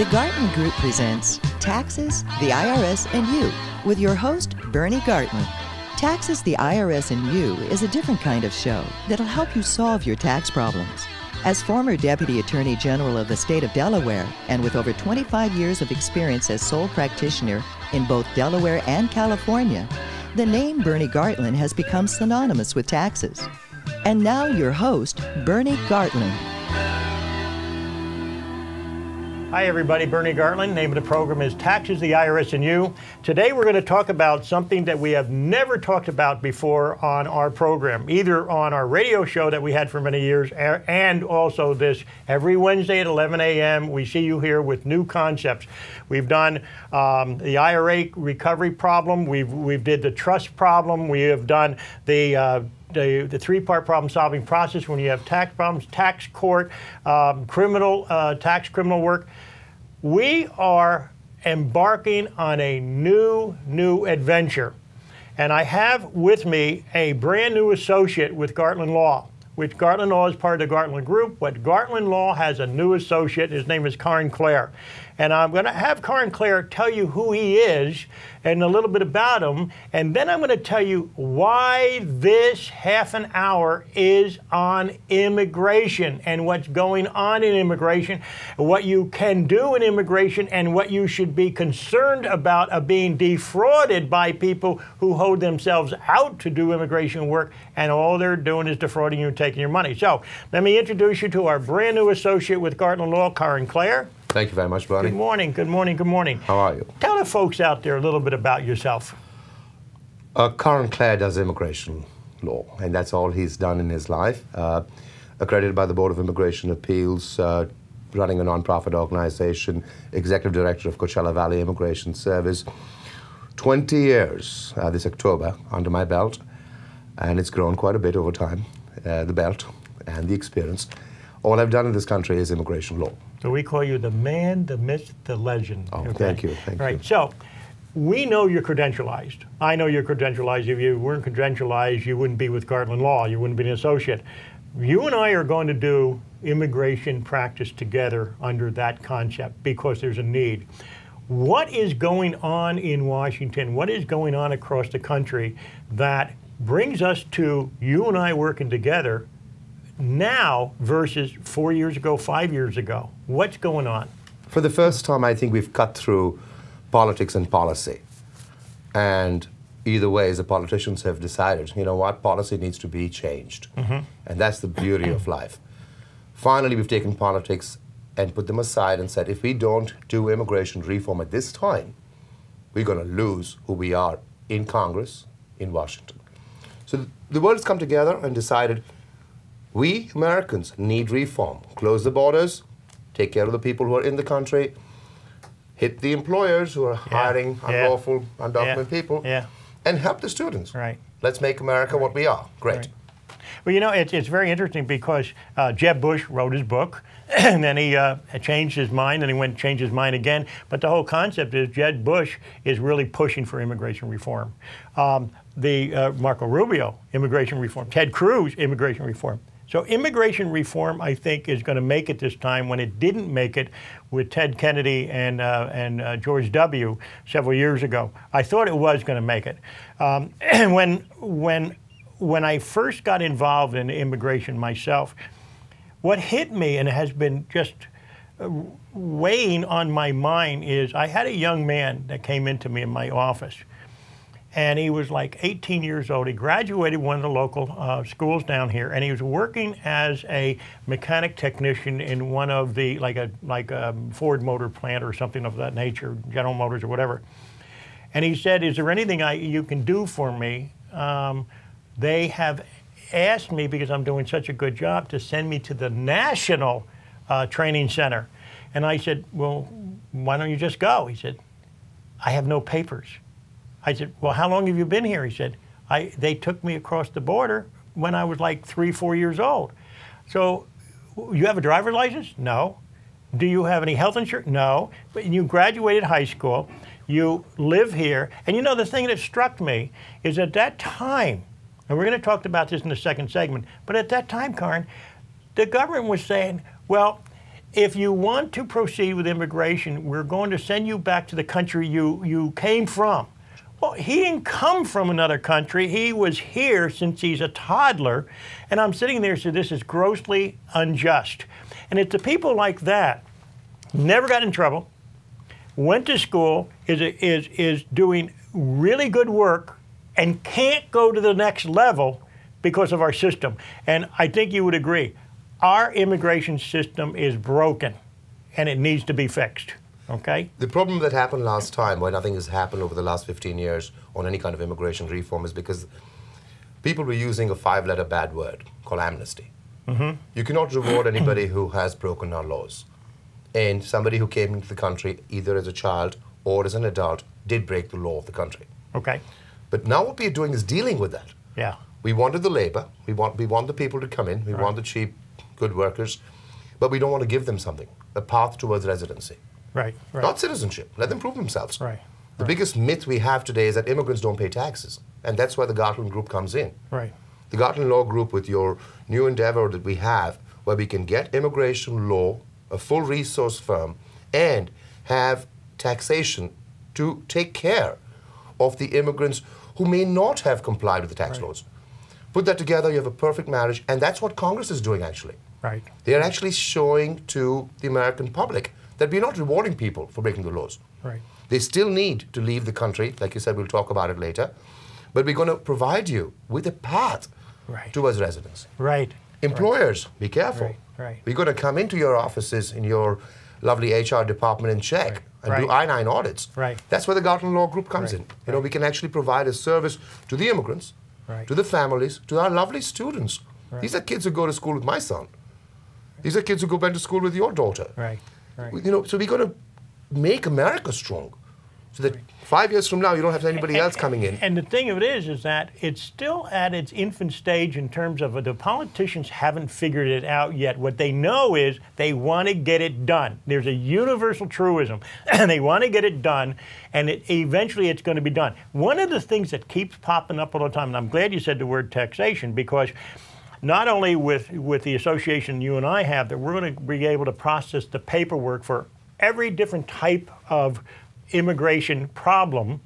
The Gartland Group presents Taxes, the IRS, and You with your host, Bernie Gartland. Taxes, the IRS, and You is a different kind of show that'll help you solve your tax problems. As former Deputy Attorney General of the state of Delaware and with over 25 years of experience as sole practitioner in both Delaware and California, the name Bernie Gartland has become synonymous with taxes. And now your host, Bernie Gartland. Hi everybody, Bernie Gartland. Name of the program is Taxes, the IRS, and You. Today we're going to talk about something that we have never talked about before on our program, either on our radio show that we had for many years and also this every Wednesday at 11 a.m. We see you here with new concepts. We've done the IRA recovery problem. We've did the trust problem. We have done the three-part problem-solving process when you have tax problems, tax court, tax criminal work. We are embarking on a new adventure. And I have with me a brand new associate with Gartland Law, which Gartland Law is part of the Gartland Group, but Gartland Law has a new associate. His name is Karan Kler. And I'm going to have Karan Kler tell you who he is and a little bit about him, and then I'm going to tell you why this half an hour is on immigration and what's going on in immigration, what you can do in immigration, and what you should be concerned about of being defrauded by people who hold themselves out to do immigration work, and all they're doing is defrauding you and taking your money. So let me introduce you to our brand new associate with Gartland Law, Karan Kler. Thank you very much, Bernie. Good morning, good morning, good morning. How are you? Tell the folks out there a little bit about yourself. Karan Kler does immigration law, and that's all he's done in his life. Accredited by the Board of Immigration Appeals, running a nonprofit organization, executive director of Coachella Valley Immigration Service. 20 years this October under my belt, and it's grown quite a bit over time, the belt and the experience. All I've done in this country is immigration law. So we call you the man, the myth, the legend. Oh, okay? Thank you. Thank you. So we know you're credentialized. I know you're credentialized. If you weren't credentialized, you wouldn't be with Gartland Law. You wouldn't be an associate. You and I are going to do immigration practice together under that concept because there's a need. What is going on in Washington? What is going on across the country that brings us to you and I working together now versus 4 years ago, 5 years ago? What's going on? For the first time, I think we've cut through politics and policy. And either way, the politicians have decided, you know what, policy needs to be changed. And that's the beauty of life. Finally, we've taken politics and put them aside and said, if we don't do immigration reform at this time, we're going to lose who we are in Congress, in Washington. So the world has come together and decided, we Americans need reform. Close the borders, take care of the people who are in the country, hit the employers who are hiring unlawful, undocumented people, and help the students. Right. Let's make America what we are. Great. Right. Well, you know, it's very interesting because Jeb Bush wrote his book, and then he changed his mind, and he went and changed his mind again. But the whole concept is Jeb Bush is really pushing for immigration reform. Marco Rubio, immigration reform. Ted Cruz, immigration reform. So immigration reform, I think, is going to make it this time when it didn't make it with Ted Kennedy and George W. several years ago. I thought it was going to make it. And when I first got involved in immigration myself, what hit me and has been just weighing on my mind is I had a young man that came into me in my office. And he was like 18 years old. He graduated one of the local schools down here, and he was working as a mechanic technician in one of the, like a Ford motor plant or something of that nature, General Motors or whatever. And he said, is there anything you can do for me? They have asked me, because I'm doing such a good job, to send me to the National Training Center. And I said, well, why don't you just go? He said, I have no papers. I said, well, how long have you been here? He said, they took me across the border when I was like 3, 4 years old. So you have a driver's license? No. Do you have any health insurance? No. But you graduated high school. You live here. And you know, the thing that struck me is at that time, and we're going to talk about this in the second segment, but at that time, Karan, the government was saying, well, if you want to proceed with immigration, we're going to send you back to the country you came from. Well, he didn't come from another country. He was here since he's a toddler. And I'm sitting there and saying, this is grossly unjust. And it's the people like that, never got in trouble, went to school, is doing really good work, and can't go to the next level because of our system. And I think you would agree, our immigration system is broken, and it needs to be fixed. Okay? The problem that happened last time, why nothing has happened over the last 15 years on any kind of immigration reform, is because people were using a 5-letter bad word called amnesty. You cannot reward anybody who has broken our laws. And somebody who came into the country, either as a child or as an adult, did break the law of the country. Okay. But now what we're doing is dealing with that. Yeah. We wanted the labor, we want the people to come in, we want the cheap, good workers, but we don't want to give them something, a path towards residency. Right. Not citizenship. Let them prove themselves. Right. The biggest myth we have today is that immigrants don't pay taxes, and that's where the Gartland group comes in. Right. The Gartland Law Group, with your new endeavor that we have, where we can get immigration law, a full resource firm, and have taxation to take care of the immigrants who may not have complied with the tax laws. Put that together, you have a perfect marriage, and that's what Congress is doing, actually. Right. They're actually showing to the American public that we're not rewarding people for breaking the laws. Right. They still need to leave the country. Like you said, we'll talk about it later. But we're going to provide you with a path towards residence. Right. Employers, be careful. Right. We're going to come into your offices in your lovely HR department and check and do I-9 audits. Right. That's where the Gartland Law Group comes in. You know, we can actually provide a service to the immigrants, to the families, to our lovely students. These are kids who go to school with my son. These are kids who went to school with your daughter. Right. You know, so we're going to make America strong, so that 5 years from now you don't have anybody else coming in. And the thing of it is that it's still at its infant stage in terms of the politicians haven't figured it out yet. What they know is they want to get it done. There's a universal truism, and they want to get it done, and eventually it's going to be done. One of the things that keeps popping up all the time, and I'm glad you said the word taxation, because not only with the association you and I have, that we're going to be able to process the paperwork for every different type of immigration problem,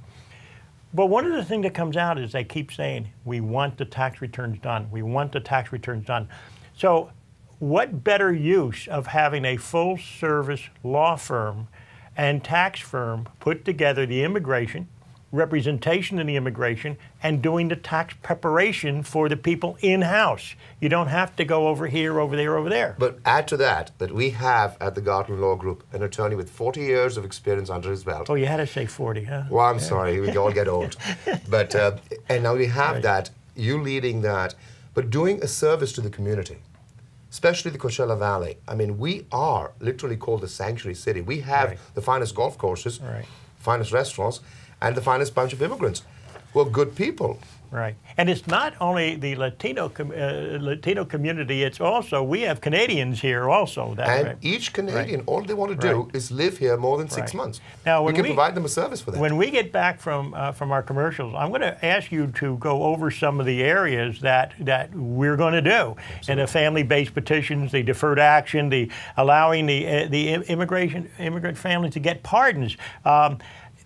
but one of the things that comes out is they keep saying, we want the tax returns done. We want the tax returns done. So what better use of having a full-service law firm and tax firm put together the immigration, representation in the immigration, and doing the tax preparation for the people in-house. You don't have to go over here, over there, over there. But add to that we have at the Gartland Law Group an attorney with 40 years of experience under his belt. Oh, you had to say 40, huh? Well, I'm sorry, we all get old. But, and now we have that, you leading that, but doing a service to the community, especially the Coachella Valley. I mean, we are literally called the sanctuary city. We have the finest golf courses, finest restaurants, and the finest bunch of immigrants who are good people. Right. And it's not only the Latino community, it's also, we have Canadians here also. And each Canadian, all they want to do is live here more than 6 months. Now, we can provide them a service for that. When we get back from our commercials, I'm going to ask you to go over some of the areas that we're going to do. Absolutely. And the family-based petitions, the deferred action, the allowing the immigrant families to get pardons.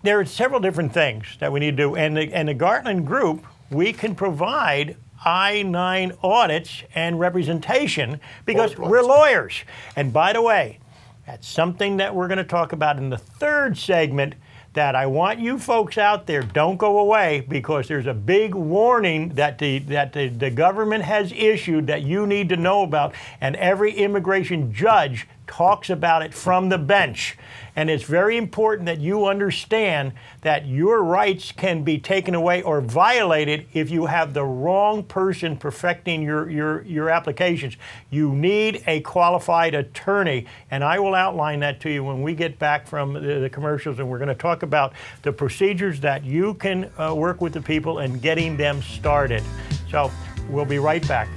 There are several different things that we need to do. And the Gartland Group, we can provide I-9 audits and representation because we're lawyers. And by the way, that's something that we're going to talk about in the third segment that I want you folks out there, don't go away, because there's a big warning that the government has issued that you need to know about, and every immigration judge talks about it from the bench. And it's very important that you understand that your rights can be taken away or violated if you have the wrong person perfecting your applications. You need a qualified attorney, and I will outline that to you when we get back from the commercials, and we're going to talk about the procedures that you can work with the people and getting them started. So we'll be right back.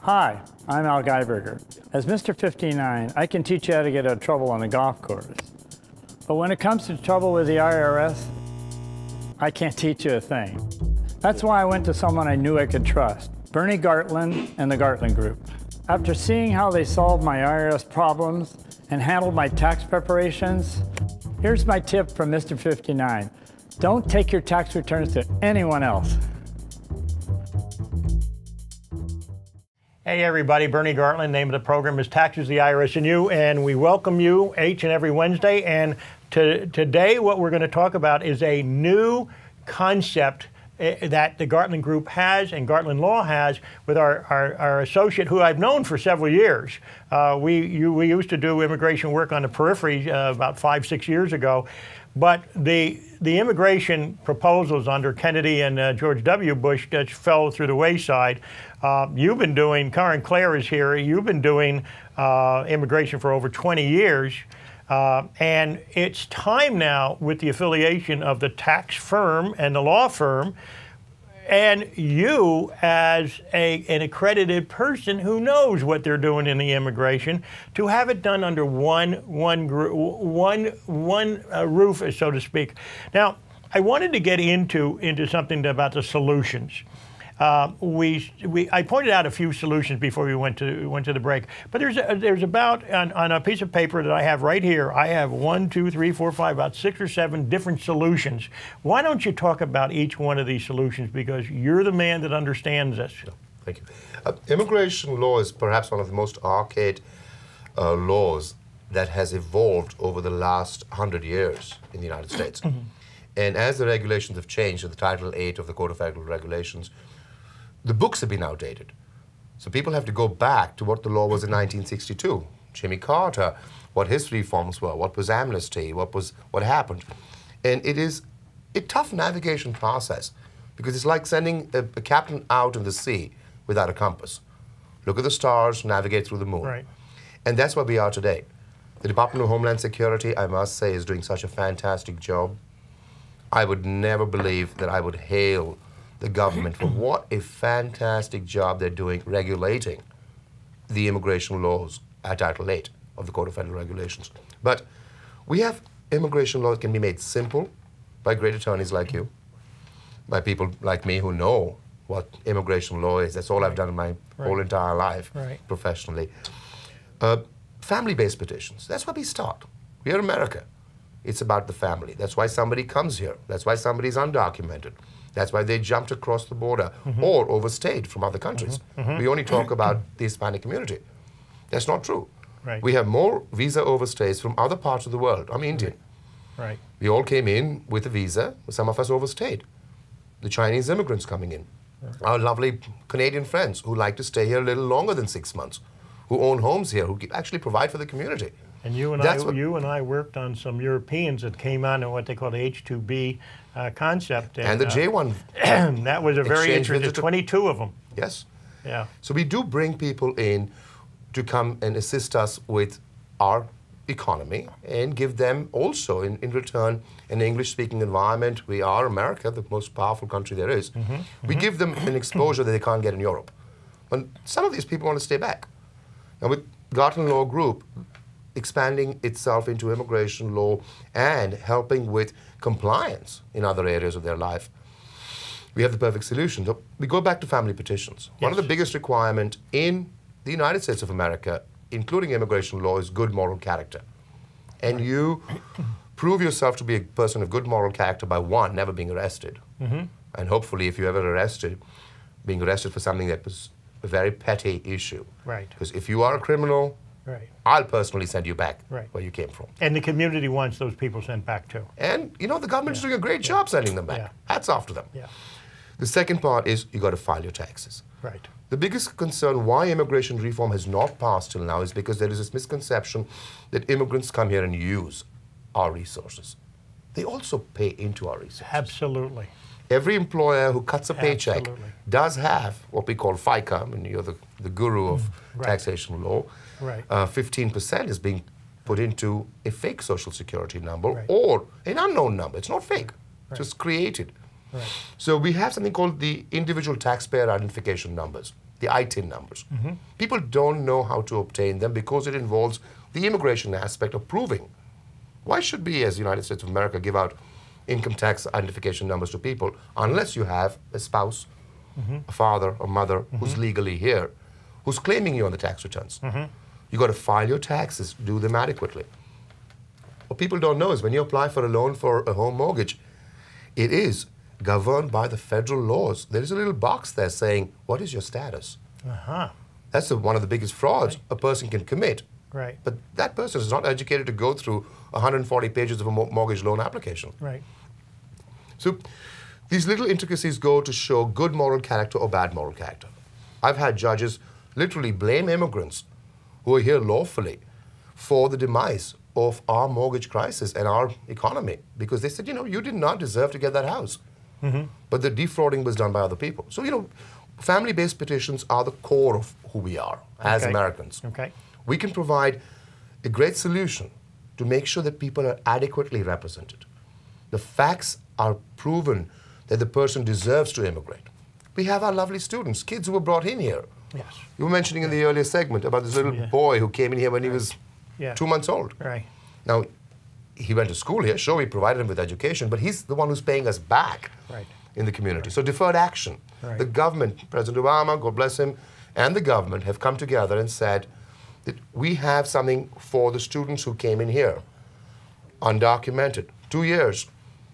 Hi, I'm Al Geiberger. As Mr. 59, I can teach you how to get out of trouble on a golf course. But when it comes to trouble with the IRS, I can't teach you a thing. That's why I went to someone I knew I could trust, Bernie Gartland and the Gartland Group. After seeing how they solved my IRS problems and handled my tax preparations, here's my tip from Mr. 59. Don't take your tax returns to anyone else. Hey everybody, Bernie Gartland. Name of the program is Taxes, the IRS and You, and we welcome you each and every Wednesday. And today what we're going to talk about is a new concept that the Gartland Group has and Gartland Law has with our associate, who I've known for several years. We used to do immigration work on the periphery about 5-6 years ago, but the immigration proposals under Kennedy and George W. Bush just fell through the wayside. You've been doing, Karan Kler is here, you've been doing immigration for over 20 years. And it's time now, with the affiliation of the tax firm and the law firm, and you as an accredited person who knows what they're doing in the immigration, to have it done under one roof, so to speak. Now, I wanted to get into something about the solutions. I pointed out a few solutions before we went to the break, but there's about on a piece of paper that I have right here. I have 1, 2, 3, 4, 5, about 6 or 7 different solutions. Why don't you talk about each one of these solutions, because you're the man that understands this. Thank you. Immigration law is perhaps one of the most archaic laws that has evolved over the last 100 years in the United States. And as the regulations have changed, in the Title 8 of the Code of Federal Regulations, the books have been outdated. So people have to go back to what the law was in 1962. Jimmy Carter, what his reforms were, what was amnesty, what happened. And it is a tough navigation process, because it's like sending a captain out in the sea without a compass. Look at the stars, navigate through the moon. Right. And that's where we are today. The Department of Homeland Security, I must say, is doing such a fantastic job. I would never believe that I would hail the government for what a fantastic job they're doing regulating the immigration laws at Title 8 of the Code of Federal Regulations. But we have immigration law that can be made simple by great attorneys like you, by people like me who know what immigration law is. That's all I've done in my whole entire life professionally. Family-based petitions, that's where we start. We are America. It's about the family. That's why somebody comes here. That's why somebody's undocumented. That's why they jumped across the border or overstayed from other countries. We only talk about the Hispanic community. That's not true. Right. We have more visa overstays from other parts of the world. I'm Indian. Right. We all came in with a visa. Some of us overstayed. The Chinese immigrants coming in. Our lovely Canadian friends who like to stay here a little longer than 6 months, who own homes here, who actually provide for the community. And you and I worked on some Europeans that came on in what they call the H-2B concept. And the J-1. That was a very interesting, 22 of them. Yes. Yeah. So we do bring people in to come and assist us with our economy and give them also, in return, an English-speaking environment. We are America, the most powerful country there is. We give them an exposure that they can't get in Europe. And some of these people want to stay back. And with Gartland Law Group expanding itself into immigration law and helping with compliance in other areas of their life, we have the perfect solution. So we go back to family petitions. One of the biggest requirements in the United States of America, including immigration law, is good moral character. And you prove yourself to be a person of good moral character by, one, never being arrested. And hopefully, if you're ever arrested, being arrested for something that was a very petty issue. Right. Because if you are a criminal, I'll personally send you back where you came from. And the community wants those people sent back too. And, you know, the government's doing a great job sending them back. Hats off to them. The second part is you got to file your taxes. Right. The biggest concern why immigration reform has not passed till now is because there is this misconception that immigrants come here and use our resources. They also pay into our resources. Absolutely. Every employer who cuts a paycheck does have what we call FICA, and you're the guru of taxation law. 15% is being put into a fake social security number or an unknown number. It's not fake, just created. So we have something called the individual taxpayer identification numbers, the ITIN numbers. People don't know how to obtain them because it involves the immigration aspect of proving. Why should we, as the United States of America, give out income tax identification numbers to people unless you have a spouse a father or mother who's legally here, who's claiming you on the tax returns. You got to file your taxes, do them adequately. What people don't know is when you apply for a loan for a home mortgage, it is governed by the federal laws. There is a little box there saying, what is your status? That's one of the biggest frauds a person can commit. Right. But that person is not educated to go through 140 pages of a mortgage loan application. Right. So these little intricacies go to show good moral character or bad moral character. I've had judges literally blame immigrants who are here lawfully for the demise of our mortgage crisis and our economy, because they said, you know, you did not deserve to get that house. But the defrauding was done by other people. So, you know, family-based petitions are the core of who we are as Americans. We can provide a great solution to make sure that people are adequately represented. The facts are proven that the person deserves to immigrate. We have our lovely students, kids who were brought in here. You were mentioning in the earlier segment about this little boy who came in here when he was 2 months old. Now, he went to school here. Sure, we provided him with education, but he's the one who's paying us back in the community. So deferred action. The government, President Obama, God bless him, and the government have come together and said that we have something for the students who came in here, undocumented, 2 years,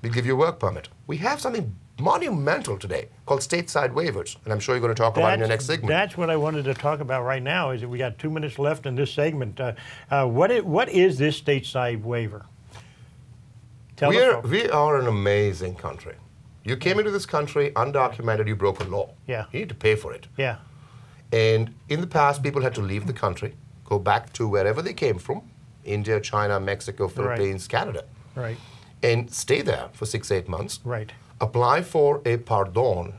we'll give you a work permit. We have something monumental today called stateside waivers, and I'm sure you're going to talk about it in your next segment. That's what I wanted to talk about right now, is that we got 2 minutes left in this segment. What is this stateside waiver? We are an amazing country. You came into this country undocumented, you broke a law. You need to pay for it. And in the past, people had to leave the country, go back to wherever they came from, India, China, Mexico, Philippines, Canada, and stay there for 6-8 months. Apply for a pardon,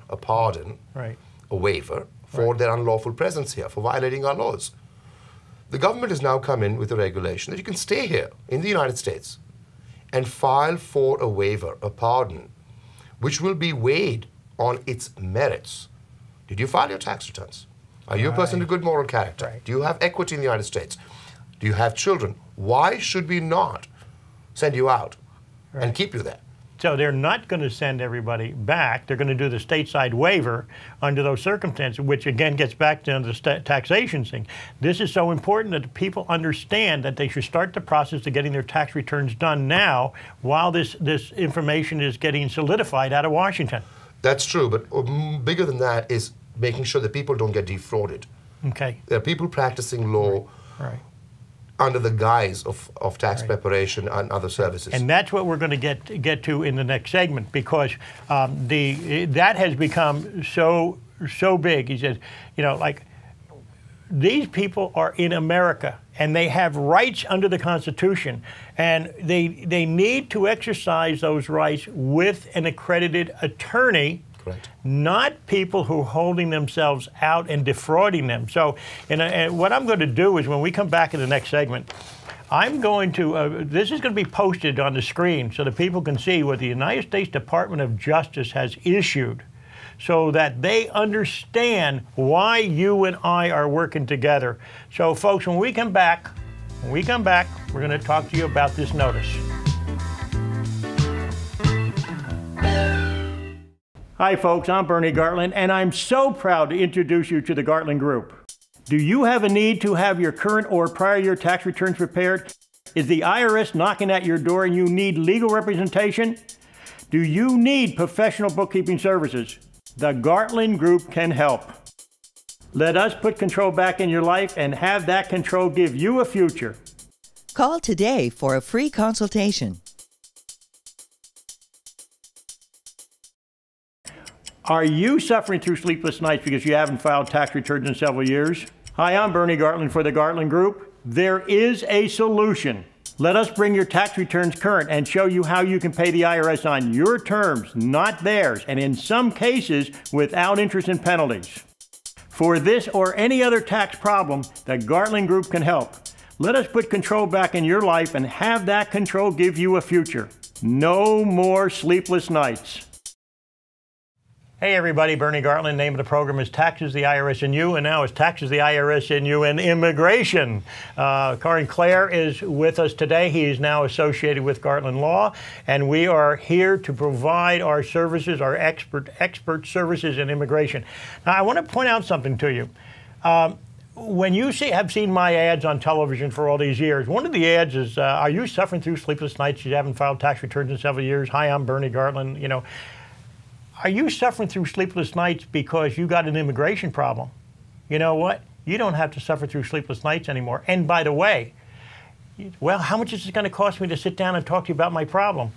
a waiver for their unlawful presence here, for violating our laws. The government has now come in with a regulation that you can stay here in the United States and file for a waiver, a pardon, which will be weighed on its merits. Did you file your tax returns? Are you a person of good moral character? Do you have equity in the United States? Do you have children? Why should we not send you out and keep you there? So they're not going to send everybody back. They're going to do the stateside waiver under those circumstances, which again gets back to the taxation thing. This is so important that people understand that they should start the process of getting their tax returns done now while this information is getting solidified out of Washington. That's true, but bigger than that is making sure that people don't get defrauded. There are people practicing law under the guise of tax preparation and other services. And that's what we're going to get to in the next segment, because that has become so big. He says, you know, like, these people are in America and they have rights under the Constitution, and they need to exercise those rights with an accredited attorney. Not people who are holding themselves out and defrauding them. So, and what I'm going to do is, when we come back in the next segment, I'm going to, this is going to be posted on the screen so that people can see what the United States Department of Justice has issued, so that they understand why you and I are working together. So, folks, when we come back, we're going to talk to you about this notice. Hi folks, I'm Bernie Gartland, and I'm so proud to introduce you to the Gartland Group. Do you have a need to have your current or prior year tax returns prepared? Is the IRS knocking at your door and you need legal representation? Do you need professional bookkeeping services? The Gartland Group can help. Let us put control back in your life and have that control give you a future. Call today for a free consultation. Are you suffering through sleepless nights because you haven't filed tax returns in several years? Hi, I'm Bernie Gartland for the Gartland Group. There is a solution. Let us bring your tax returns current and show you how you can pay the IRS on your terms, not theirs, and in some cases, without interest and penalties. For this or any other tax problem, the Gartland Group can help. Let us put control back in your life and have that control give you a future. No more sleepless nights. Hey everybody, Bernie Gartland. Name of the program is Taxes, the IRS, and You, and now it's Taxes, the IRS, and You, and Immigration. Karan Kler is with us today. He is now associated with Gartland Law, and we are here to provide our services, our expert services in immigration. Now, I want to point out something to you. When you have seen my ads on television for all these years, one of the ads is, are you suffering through sleepless nights? You haven't filed tax returns in several years. Hi, I'm Bernie Gartland. You know, are you suffering through sleepless nights because you got an immigration problem? You know what? You don't have to suffer through sleepless nights anymore. And by the way, well, how much is it going to cost me to sit down and talk to you about my problem?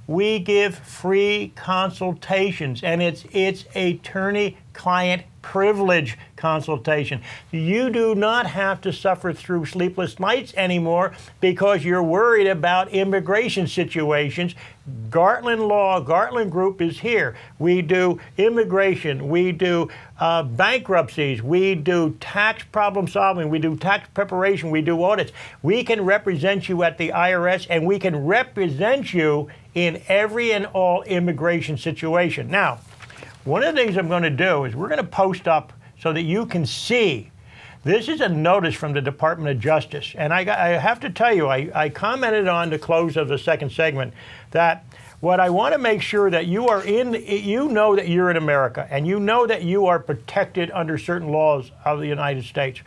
We give free consultations, and it's attorney-client privilege consultation. You do not have to suffer through sleepless nights anymore because you're worried about immigration situations. Gartland Law, Gartland Group is here. We do immigration, we do bankruptcies, we do tax problem solving, we do tax preparation, we do audits. We can represent you at the IRS, and we can represent you in every and all immigration situation. Now, one of the things I'm going to do is we're going to post up so that you can see. This is a notice from the Department of Justice. And I have to tell you, I commented on the close of the second segment that what I want to make sure that you are you know that you're in America, and you know that you are protected under certain laws of the United States.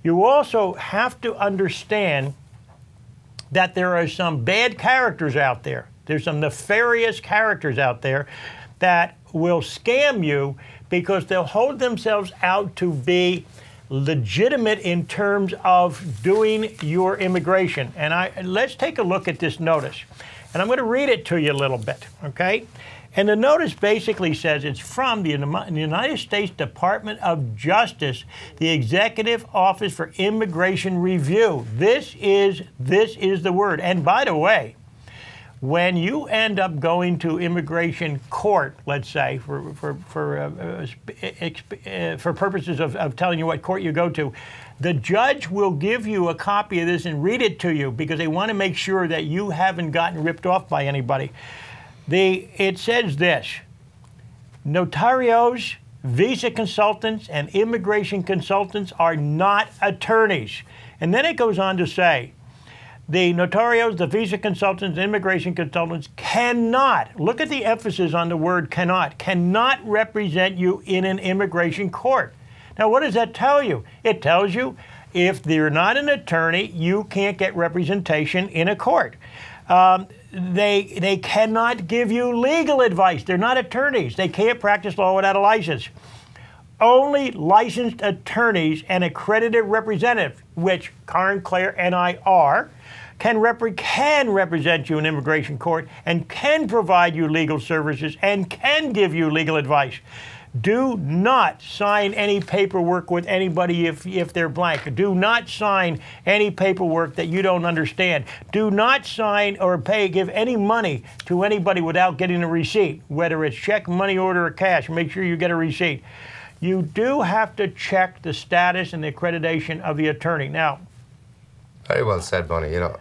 You also have to understand that there are some bad characters out there. There's some nefarious characters out there that will scam you because they'll hold themselves out to be legitimate in terms of doing your immigration. And let's take a look at this notice. And I'm going to read it to you a little bit, okay? And the notice basically says it's from the United States Department of Justice, the Executive Office for Immigration Review. This is the word. And by the way, when you end up going to immigration court, let's say, for purposes of telling you what court you go to, the judge will give you a copy of this and read it to you because they want to make sure that you haven't gotten ripped off by anybody. It says this: notarios, visa consultants, and immigration consultants are not attorneys. And then it goes on to say, the notarios, the visa consultants, immigration consultants cannot, look at the emphasis on the word cannot represent you in an immigration court. Now, what does that tell you? It tells you if you're not an attorney, you can't get representation in a court. They cannot give you legal advice. They're not attorneys. They can't practice law without a license. Only licensed attorneys and accredited representative, which Karan, Kler, and I are, can represent you in immigration court and can provide you legal services and can give you legal advice. Do not sign any paperwork with anybody if they're blank. Do not sign any paperwork that you don't understand. Do not sign or give any money to anybody without getting a receipt, whether it's check, money order, or cash. Make sure you get a receipt. You do have to check the status and the accreditation of the attorney. Now, very well said, Bonnie. You know,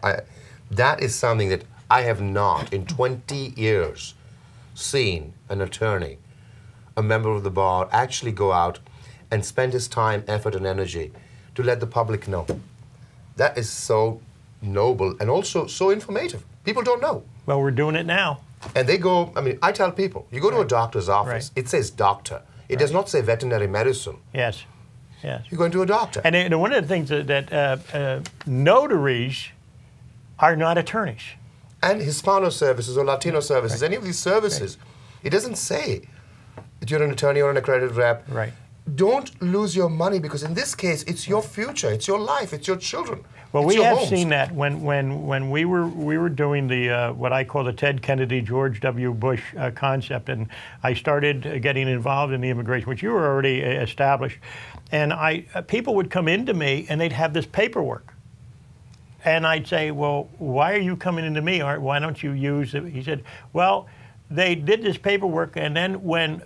that is something that I have not, in 20 years, seen an attorney, a member of the bar, actually go out and spend his time, effort, and energy to let the public know. That is so noble and also so informative. People don't know. Well, we're doing it now. And they go, I mean, I tell people, you go to a doctor's office, it says doctor. It does not say veterinary medicine. Yes. Yes. You're going to a doctor. And one of the things that notaries are not attorneys. And Hispano services or Latino services, any of these services, it doesn't say that you're an attorney or an accredited rep. Right. Don't lose your money because in this case, it's your future, it's your life, it's your children. Well, it's we have homes. seen that when we were doing the what I call the Ted Kennedy, George W. Bush concept, and I started getting involved in the immigration, which you were already established, and people would come into me and they'd have this paperwork, and I'd say, well, why are you coming into me? Why don't you use it? He said, well, they did this paperwork, and then when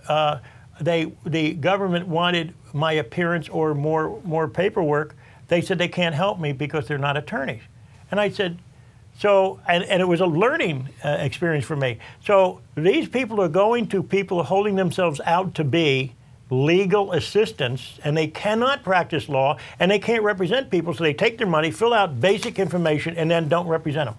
the government wanted my appearance or more paperwork, they said they can't help me because they're not attorneys. And I said, So, and it was a learning experience for me. So these people are going to people holding themselves out to be legal assistants, and they cannot practice law, and they can't represent people, so they take their money, fill out basic information, and then don't represent them.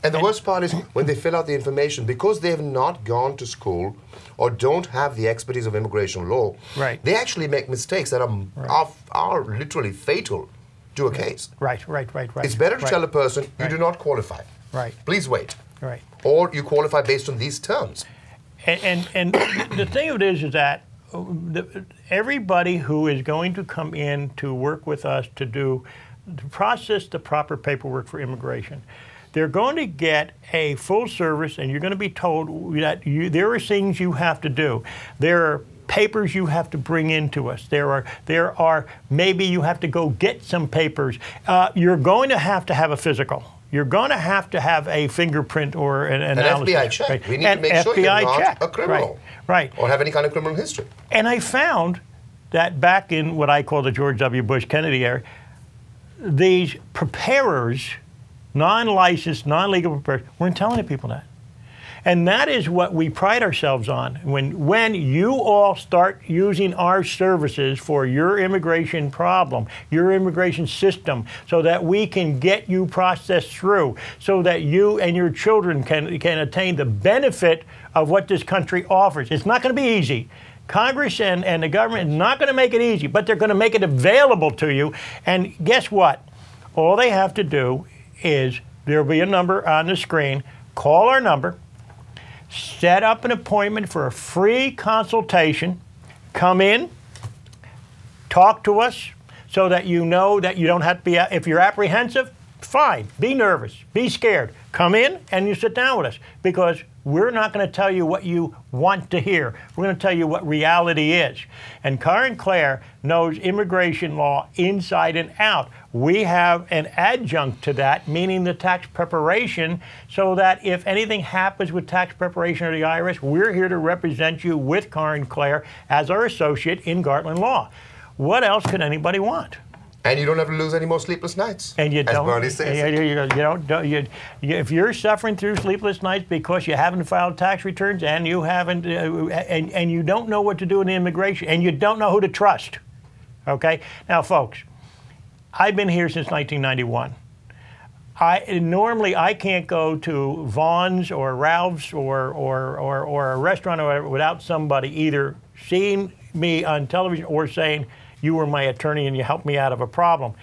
And the worst part is when they fill out the information, because they have not gone to school or don't have the expertise of immigration law, right, they actually make mistakes that are literally fatal to a case. Right. It's better to tell a person, you do not qualify. Right. Please wait. Right. Or you qualify based on these terms. And the thing of it is that everybody who is going to come in to work with us to process the proper paperwork for immigration, they're going to get a full service, and you're going to be told that there are things you have to do. There are papers you have to bring into us. There are maybe you have to go get some papers. You're going to have a physical. You're going to have a fingerprint or an analysis. FBI check. Right? We need to make sure you're not a criminal. Right. Or have any kind of criminal history. And I found that back in what I call the George W. Bush Kennedy era, these preparers, non-licensed, non-legal preparers, weren't telling people that. And that is what we pride ourselves on. When you all start using our services for your immigration problem, your immigration system, so that we can get you processed through, so that you and your children can attain the benefit of what this country offers. It's not going to be easy. Congress and the government is not going to make it easy, but they're going to make it available to you. And guess what? All they have to do is, there'll be a number on the screen, call our number, set up an appointment for a free consultation, come in, talk to us, so that you know that you don't have to be, if you're apprehensive, fine, be nervous, be scared. Come in and you sit down with us, because we're not going to tell you what you want to hear. We're going to tell you what reality is. And Karan Kler knows immigration law inside and out. We have an adjunct to that, meaning the tax preparation, so that if anything happens with tax preparation or the IRS, we're here to represent you with Karan Kler as our associate in Gartland Law. What else could anybody want? And you don't have to lose any more sleepless nights. And you as don't. Bernie says. If you're suffering through sleepless nights because you haven't filed tax returns and you haven't, and you don't know what to do in immigration, and you don't know who to trust, okay? Now, folks, I've been here since 1991. Normally I can't go to Vaughn's or Ralph's or a restaurant or whatever without somebody either seeing me on television or saying, you were my attorney and you helped me out of a problem.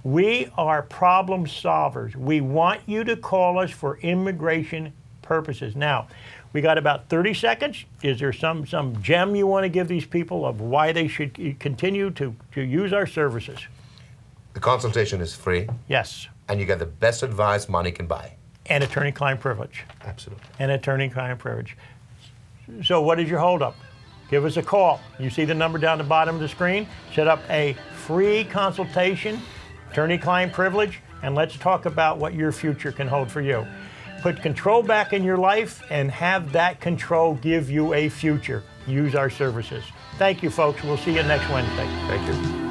We are problem solvers. We want you to call us for immigration purposes. Now, we got about 30 seconds. Is there some gem you want to give these people of why they should continue to use our services? The consultation is free. Yes. And you get the best advice money can buy. And attorney-client privilege. Absolutely. And attorney-client privilege. So what is your holdup? Give us a call. You see the number down the bottom of the screen. Set up a free consultation, attorney-client privilege, and let's talk about what your future can hold for you. Put control back in your life and have that control give you a future. Use our services. Thank you, folks. We'll see you next Wednesday. Thank you.